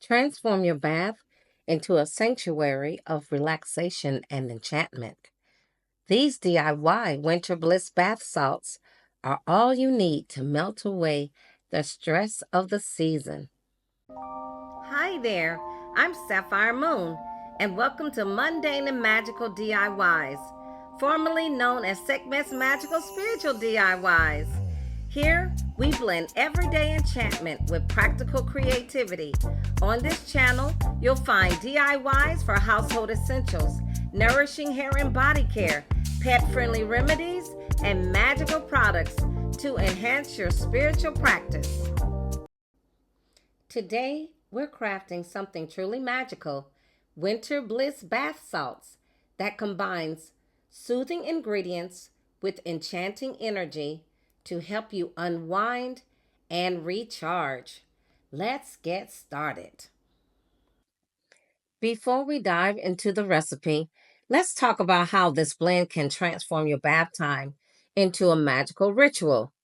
Transform your bath into a sanctuary of relaxation and enchantment. These DIY Winter Bliss Bath Salts are all you need to melt away the stress of the season. Hi there, I'm SapphyreMoon, and welcome to Mundane Magickal DIYs, formerly known as Sekhmets Magickal Spiritual DIYs. Here, we blend everyday enchantment with practical creativity. On this channel, you'll find DIYs for household essentials, nourishing hair and body care, pet-friendly remedies, and magical products to enhance your spiritual practice. Today, we're crafting something truly magical, Winter Bliss Bath Salts, that combines soothing ingredients with enchanting energy to help you unwind and recharge. Let's get started. Before we dive into the recipe, let's talk about how this blend can transform your bath time into a magical ritual.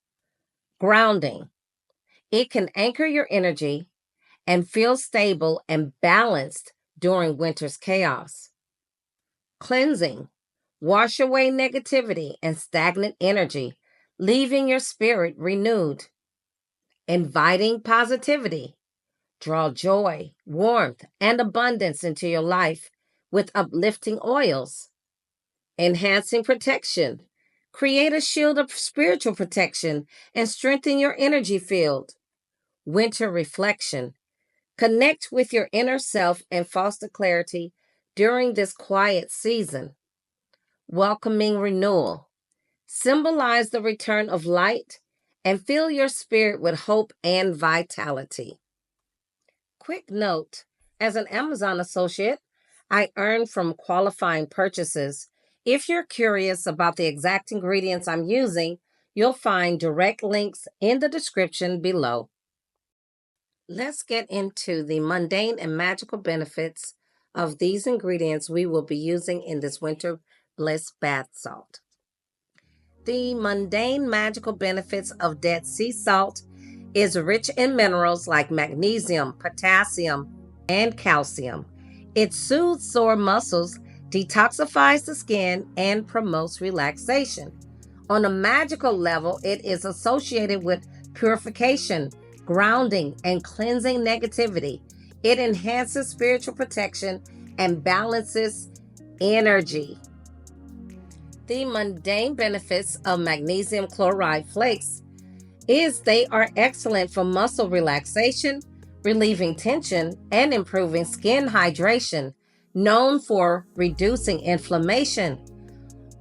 Grounding. It can anchor your energy and feel stable and balanced during winter's chaos. Cleansing. Wash away negativity and stagnant energy, leaving your spirit renewed. Inviting positivity. Draw joy, warmth, and abundance into your life with uplifting oils. Enhancing protection. Create a shield of spiritual protection and strengthen your energy field. Winter reflection. Connect with your inner self and foster clarity during this quiet season. Welcoming renewal. Symbolize the return of light and fill your spirit with hope and vitality. Quick note, as an Amazon associate, I earn from qualifying purchases. If you're curious about the exact ingredients I'm using, you'll find direct links in the description below. Let's get into the mundane and magical benefits of these ingredients we will be using in this Winter Bliss Bath Salt. The mundane magical benefits of Dead Sea salt is rich in minerals like magnesium, potassium, and calcium. It soothes sore muscles, detoxifies the skin, and promotes relaxation. On a magical level, it is associated with purification, grounding, and cleansing negativity. It enhances spiritual protection and balances energy. The mundane benefits of magnesium chloride flakes is they are excellent for muscle relaxation, relieving tension, and improving skin hydration, known for reducing inflammation.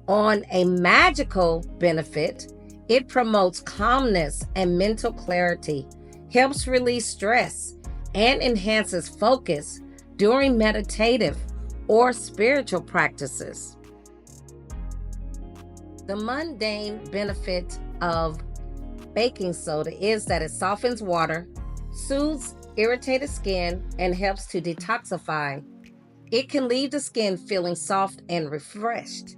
On a magical benefit, it promotes calmness and mental clarity, helps release stress, and enhances focus during meditative or spiritual practices. The mundane benefit of baking soda is that it softens water, soothes irritated skin, and helps to detoxify. It can leave the skin feeling soft and refreshed.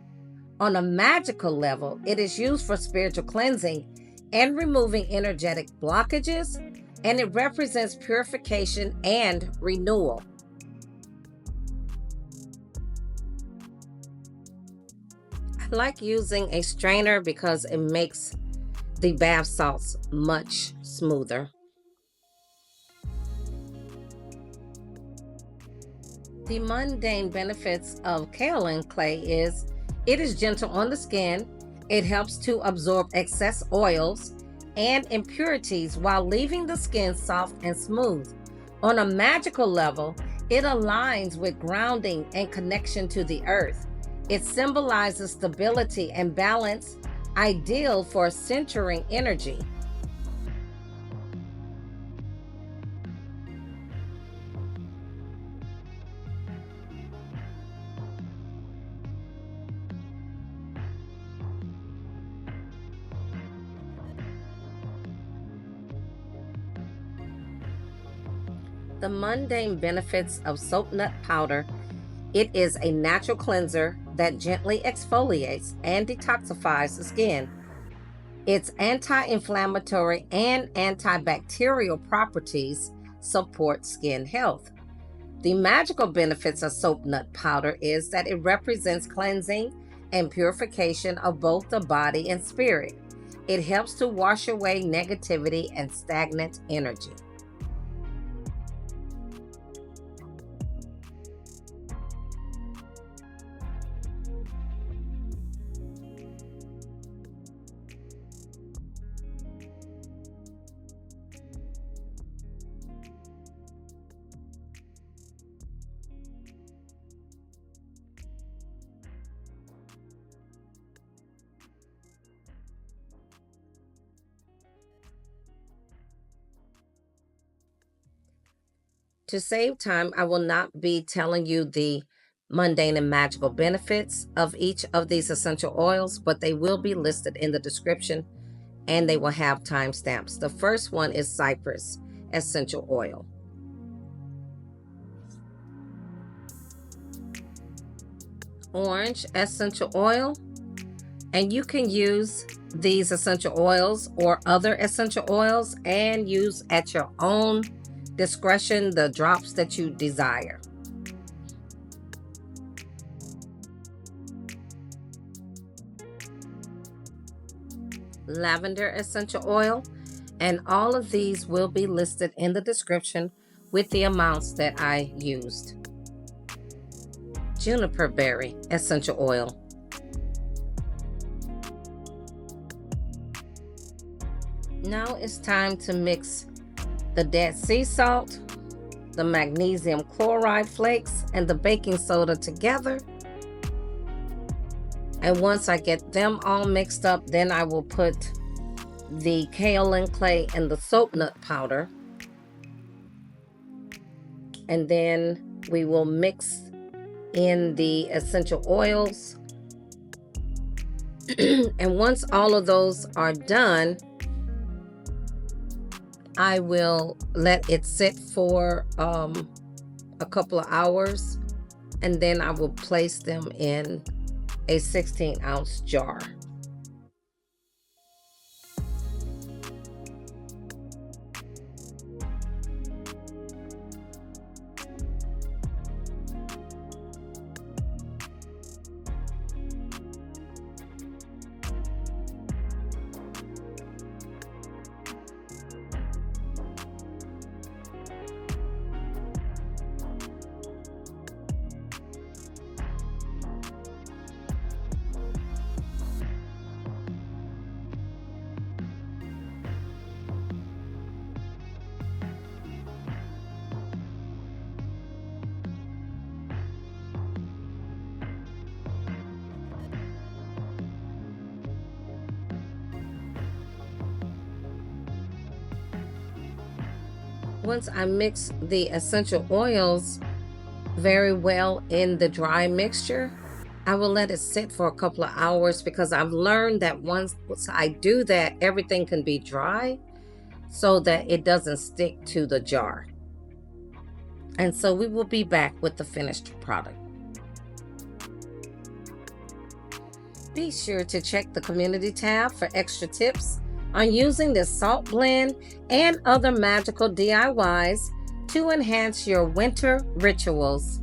On a magical level, it is used for spiritual cleansing and removing energetic blockages, and it represents purification and renewal. I like using a strainer because it makes the bath salts much smoother. The mundane benefits of kaolin clay is it is gentle on the skin, it helps to absorb excess oils and impurities while leaving the skin soft and smooth. On a magical level, it aligns with grounding and connection to the earth. It symbolizes stability and balance, ideal for centering energy. The mundane benefits of soap nut powder. It is a natural cleanser that gently exfoliates and detoxifies the skin. Its anti-inflammatory and antibacterial properties support skin health. The magical benefits of soap nut powder is that it represents cleansing and purification of both the body and spirit. It helps to wash away negativity and stagnant energy. To save time, I will not be telling you the mundane and magical benefits of each of these essential oils, but they will be listed in the description and they will have timestamps. The first one is Cypress essential oil. Orange essential oil. And you can use these essential oils or other essential oils and use at your own discretion the drops that you desire. Lavender essential oil, and all of these will be listed in the description with the amounts that I used. Juniper Berry essential oil. Now it's time to mix the Dead Sea salt, the magnesium chloride flakes, and the baking soda together. And once I get them all mixed up, then I will put the kaolin clay and the soap nut powder. And then we will mix in the essential oils. And once all of those are done, I will let it sit for a couple of hours, and then I will place them in a 16-ounce jar. Once I mix the essential oils very well in the dry mixture, I will let it sit for a couple of hours, because I've learned that once I do that, everything can be dry so that it doesn't stick to the jar. And so we will be back with the finished product. Be sure to check the community tab for extra tips on using this salt blend and other magical DIYs to enhance your winter rituals.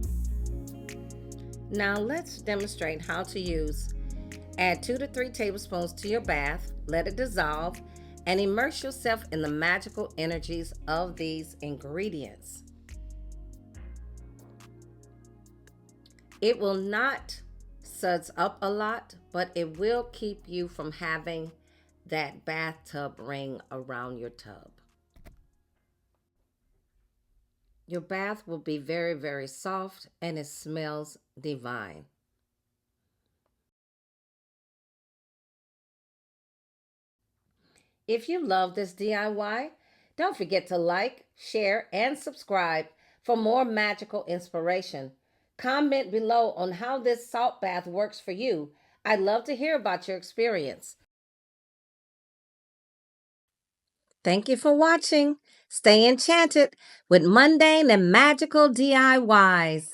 Now let's demonstrate how to use. Add 2 to 3 tablespoons to your bath, let it dissolve, and immerse yourself in the magical energies of these ingredients. It will not suds up a lot, but it will keep you from having that bathtub ring around your tub. Your bath will be very, very soft, and it smells divine. If you love this DIY, don't forget to like, share, and subscribe for more magical inspiration. Comment below on how this salt bath works for you. I'd love to hear about your experience. Thank you for watching. Stay enchanted with Mundane and Magickal DIYs.